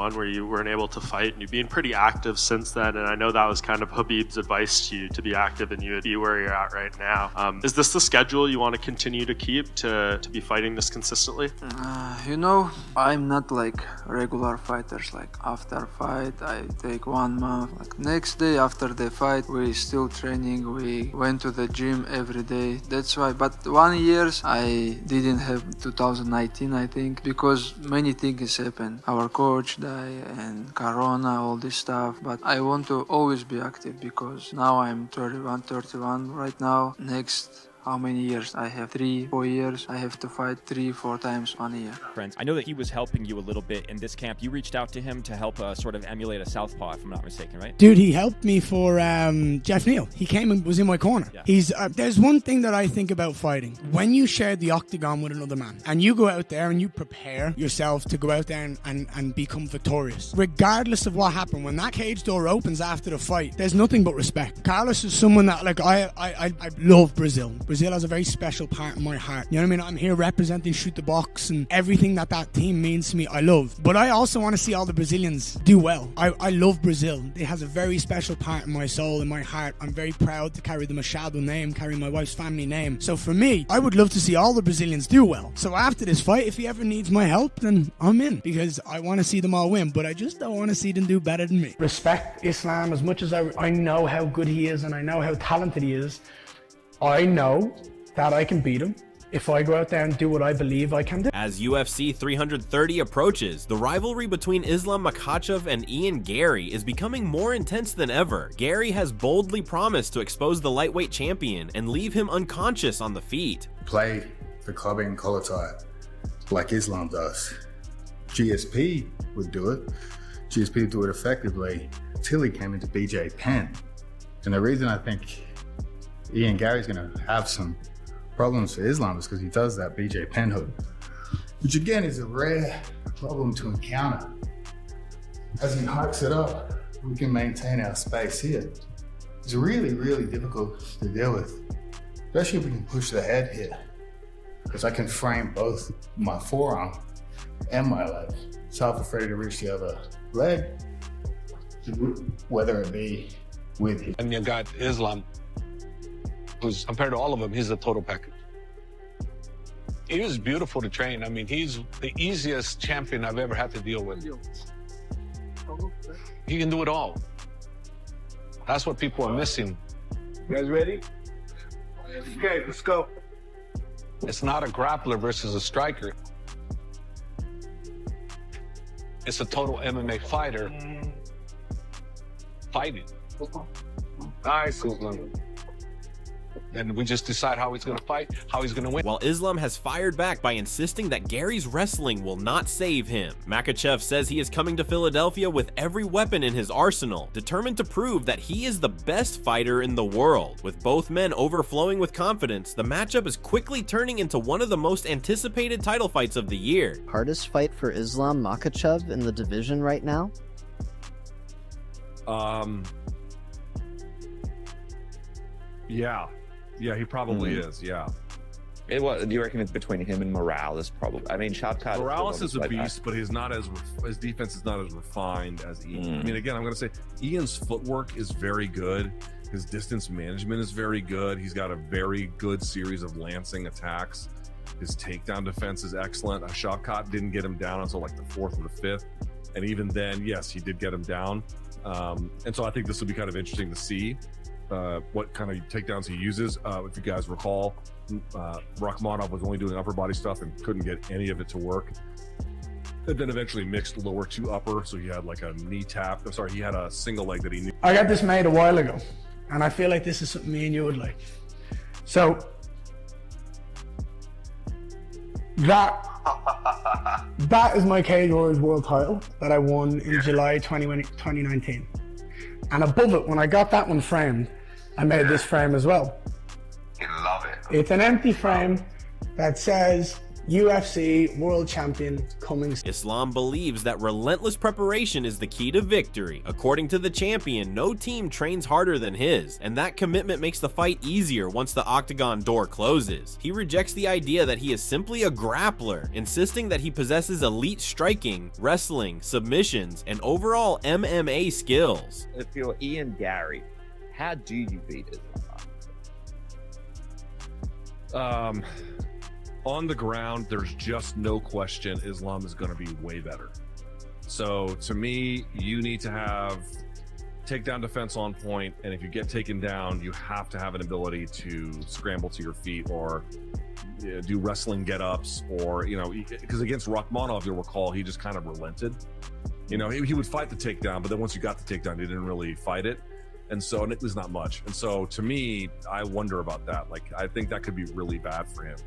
2021 where you weren't able to fight, and you've been pretty active since then. And I know that was kind of Khabib's advice to you, to be active and you would be where you're at right now. Is this the schedule you want to continue to keep, to be fighting this consistently? I'm not like regular fighters. Like after fight, I take 1 month. Like next day after the fight, we still training. We went to the gym every day. That's why. But 1 year I didn't have 2019, I think, because many things happened. Our coach died and Corona, all this stuff. But I want to always be active because now I'm 31 right now. Next, how many years? I have 3-4 years. I have to fight 3-4 times 1 year. Friends, I know that he was helping you a little bit in this camp. You reached out to him to help sort of emulate a southpaw, if I'm not mistaken, right? Dude, he helped me for Jeff Neal. He came and was in my corner. Yeah. He's there's one thing that I think about fighting. When you share the octagon with another man and you go out there and you prepare yourself to go out there and become victorious, regardless of what happened, when that cage door opens after the fight, there's nothing but respect. Carlos is someone that, like, I love Brazil. Brazil has a very special part in my heart. You know what I mean? I'm here representing Shoot the Box, and everything that team means to me, I love. But I also want to see all the Brazilians do well. I love Brazil. It has a very special part in my soul, in my heart. I'm very proud to carry the Machado name, carry my wife's family name. So for me, I would love to see all the Brazilians do well. So after this fight, if he ever needs my help, then I'm in, because I want to see them all win. But I just don't want to see them do better than me. Respect Islam as much as I know how good he is and I know how talented he is. I know that I can beat him if I go out there and do what I believe I can do. As UFC 330 approaches, the rivalry between Islam Makhachev and Ian Garry is becoming more intense than ever. Garry has boldly promised to expose the lightweight champion and leave him unconscious on the feet. Play the clubbing collar tie like Islam does. GSP would do it. GSP would do it effectively till he came into BJ Penn. And the reason I think Ian Garry's going to have some problems for Islam is because he does that BJ Penn hook, which again is a rare problem to encounter. As he hikes it up, we can maintain our space here. It's really, really difficult to deal with, especially if we can push the head here, because I can frame both my forearm and my leg. So if I'm ready to reach the other leg, whether it be with him. And you got Islam, who's, compared to all of them, he's the total package. He was beautiful to train. I mean, he's the easiest champion I've ever had to deal with. He can do it all. That's what people are missing. You guys ready? Okay, let's go. It's not a grappler versus a striker. It's a total MMA fighter fighting. Nice. And we just decide how he's going to fight, how he's going to win. While Islam has fired back by insisting that Garry's wrestling will not save him, Makhachev says he is coming to Philadelphia with every weapon in his arsenal, determined to prove that he is the best fighter in the world. With both men overflowing with confidence, the matchup is quickly turning into one of the most anticipated title fights of the year. Hardest fight for Islam Makhachev in the division right now? Yeah, he probably is, yeah. Do you reckon it's between him and Morales? Probably. I mean, Shavkat. Morales is a beast, but his defense is not as refined as Ian. I mean, again, I'm going to say Ian's footwork is very good. His distance management is very good. He's got a very good series of lancing attacks. His takedown defense is excellent. Shavkat didn't get him down until like the 4th or the 5th. And even then, yes, he did get him down. And so I think this will be kind of interesting to see what kind of takedowns he uses. If you guys recall, Rakhmonov was only doing upper body stuff and couldn't get any of it to work. And then eventually mixed lower to upper, so he had like a knee tap. I'm sorry, he had a single leg that he knew. I got this made a while ago, and I feel like this is something me and you would like. So, that is my Cage Warriors world title that I won in July 2019. And above it, when I got that one framed, I made this frame as well. You love it. It's an empty frame that says UFC world champion coming. Islam believes that relentless preparation is the key to victory. According to the champion, no team trains harder than his, and that commitment makes the fight easier once the octagon door closes. He rejects the idea that he is simply a grappler, insisting that he possesses elite striking, wrestling, submissions, and overall MMA skills. If you're Ian Garry, how do you beat Islam? On the ground, there's just no question Islam is going to be way better. So to me, you need to have takedown defense on point, and if you get taken down, you have to have an ability to scramble to your feet or do wrestling get-ups, or, you know, because against Rakhmonov, you'll recall, he just kind of relented. You know, he would fight the takedown, but then once you got the takedown, he didn't really fight it. And so, and it was not much. And so to me, I wonder about that. Like, I think that could be really bad for him.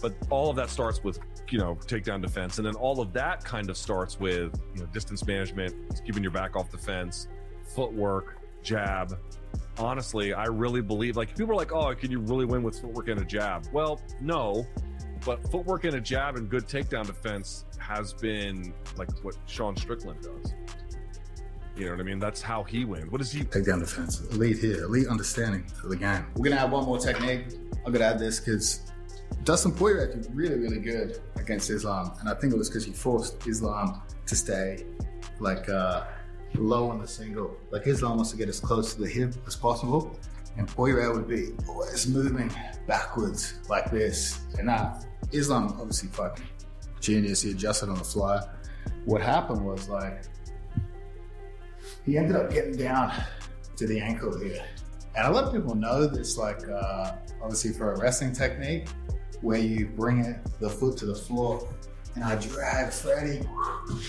But all of that starts with, you know, takedown defense. And then all of that kind of starts with, you know, distance management, keeping your back off the fence, footwork, jab. Honestly, I really believe, like, people are like, oh, can you really win with footwork and a jab? Well, no, but footwork and a jab and good takedown defense has been like what Sean Strickland does. You know what I mean? That's how he wins. What does he? Takedown defense, elite here, elite understanding of the game. We're gonna add one more technique. I'm gonna add this because Dustin Poirier did really, really good against Islam, and I think it was because he forced Islam to stay like low on the single. Like, Islam wants to get as close to the hip as possible, and Poirier would be always moving backwards like this. And now Islam obviously fucking genius. He adjusted on the fly. What happened was, like, he ended up getting down to the ankle here. And I let people know this, like, obviously for a wrestling technique, where you bring the foot to the floor, and I drag Freddie,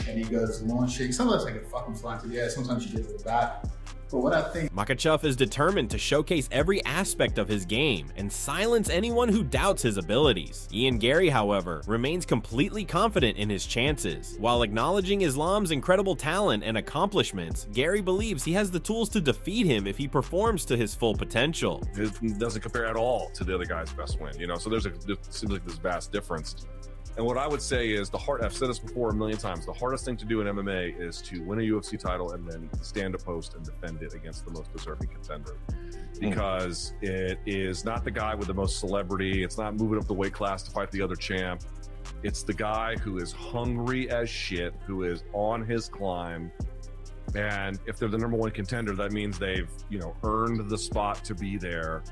and he goes launching. Sometimes I get fucking flying to the air, sometimes you get to the back. But what I think, Makhachev is determined to showcase every aspect of his game and silence anyone who doubts his abilities. Ian Garry, however, remains completely confident in his chances. While acknowledging Islam's incredible talent and accomplishments, Garry believes he has the tools to defeat him if he performs to his full potential. It doesn't compare at all to the other guy's best win, you know? So there seems like this vast difference. And what I would say is, I've said this before a million times, the hardest thing to do in MMA is to win a UFC title and then stand a post and defend it against the most deserving contender. Because it is not the guy with the most celebrity, it's not moving up the weight class to fight the other champ. It's the guy who is hungry as shit, who is on his climb. And if they're the number one contender, that means they've, you know, earned the spot to be there.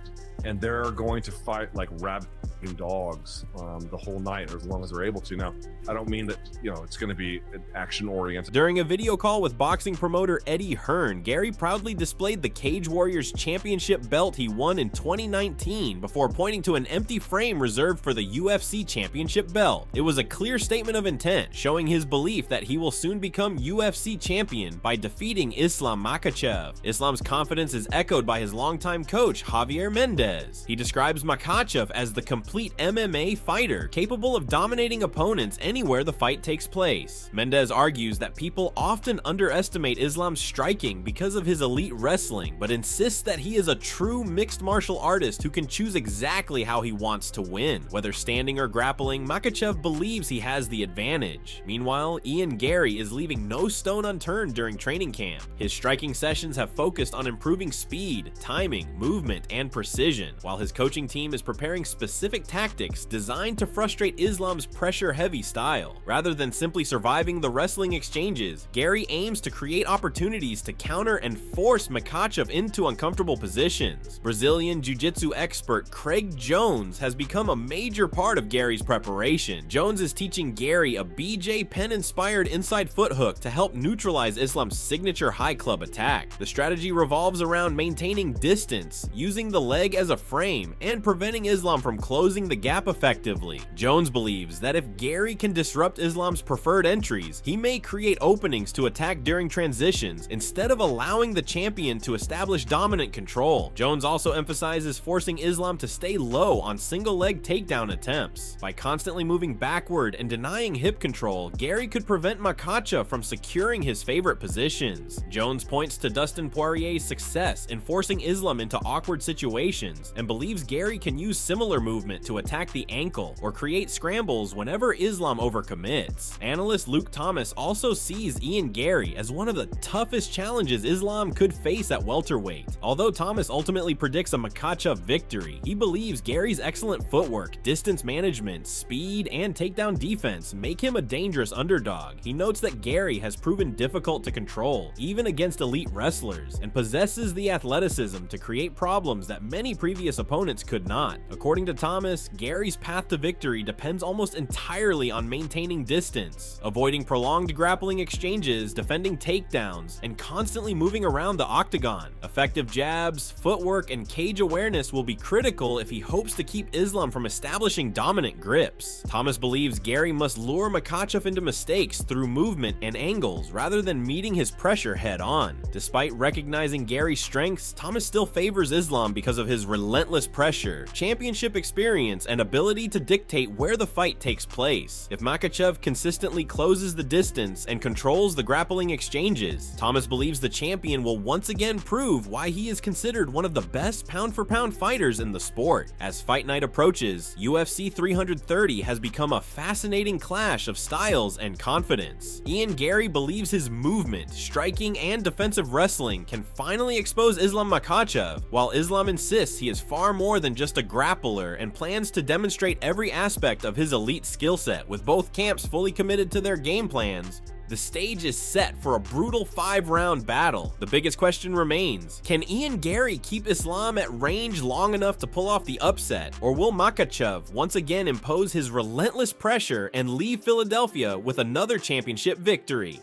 And they're going to fight like rabid dogs the whole night, or as long as they're able to. Now, I don't mean that, you know, it's going to be action-oriented. During a video call with boxing promoter Eddie Hearn, Garry proudly displayed the Cage Warriors championship belt he won in 2019 before pointing to an empty frame reserved for the UFC championship belt. It was a clear statement of intent, showing his belief that he will soon become UFC champion by defeating Islam Makhachev. Islam's confidence is echoed by his longtime coach, Javier Mendez. He describes Makhachev as the complete MMA fighter, capable of dominating opponents anywhere the fight takes place. Mendez argues that people often underestimate Islam's striking because of his elite wrestling, but insists that he is a true mixed martial artist who can choose exactly how he wants to win. Whether standing or grappling, Makhachev believes he has the advantage. Meanwhile, Ian Garry is leaving no stone unturned during training camp. His striking sessions have focused on improving speed, timing, movement, and precision, while his coaching team is preparing specific tactics designed to frustrate Islam's pressure-heavy style. Rather than simply surviving the wrestling exchanges, Garry aims to create opportunities to counter and force Makhachev into uncomfortable positions. Brazilian jiu-jitsu expert Craig Jones has become a major part of Garry's preparation. Jones is teaching Garry a BJ Penn-inspired inside foot hook to help neutralize Islam's signature high club attack. The strategy revolves around maintaining distance, using the leg as a frame, and preventing Islam from closing the gap effectively. Jones believes that if Garry can disrupt Islam's preferred entries, he may create openings to attack during transitions instead of allowing the champion to establish dominant control. Jones also emphasizes forcing Islam to stay low on single-leg takedown attempts. By constantly moving backward and denying hip control, Garry could prevent Makhachev from securing his favorite positions. Jones points to Dustin Poirier's success in forcing Islam into awkward situations and believes Garry can use similar movements movement to attack the ankle or create scrambles whenever Islam overcommits. Analyst Luke Thomas also sees Ian Garry as one of the toughest challenges Islam could face at welterweight. Although Thomas ultimately predicts a Makhachev victory, he believes Garry's excellent footwork, distance management, speed, and takedown defense make him a dangerous underdog. He notes that Garry has proven difficult to control, even against elite wrestlers, and possesses the athleticism to create problems that many previous opponents could not. According to Thomas, Garry's path to victory depends almost entirely on maintaining distance, avoiding prolonged grappling exchanges, defending takedowns, and constantly moving around the octagon. Effective jabs, footwork, and cage awareness will be critical if he hopes to keep Islam from establishing dominant grips. Thomas believes Garry must lure Makhachev into mistakes through movement and angles rather than meeting his pressure head on. Despite recognizing Garry's strengths, Thomas still favors Islam because of his relentless pressure, championship experience, and ability to dictate where the fight takes place. If Makhachev consistently closes the distance and controls the grappling exchanges, Thomas believes the champion will once again prove why he is considered one of the best pound-for-pound fighters in the sport. As fight night approaches, UFC 330 has become a fascinating clash of styles and confidence. Ian Garry believes his movement, striking, and defensive wrestling can finally expose Islam Makhachev, while Islam insists he is far more than just a grappler and plans to demonstrate every aspect of his elite skill set. With both camps fully committed to their game plans, the stage is set for a brutal 5-round battle. The biggest question remains, can Ian Garry keep Islam at range long enough to pull off the upset, or will Makhachev once again impose his relentless pressure and leave Philadelphia with another championship victory?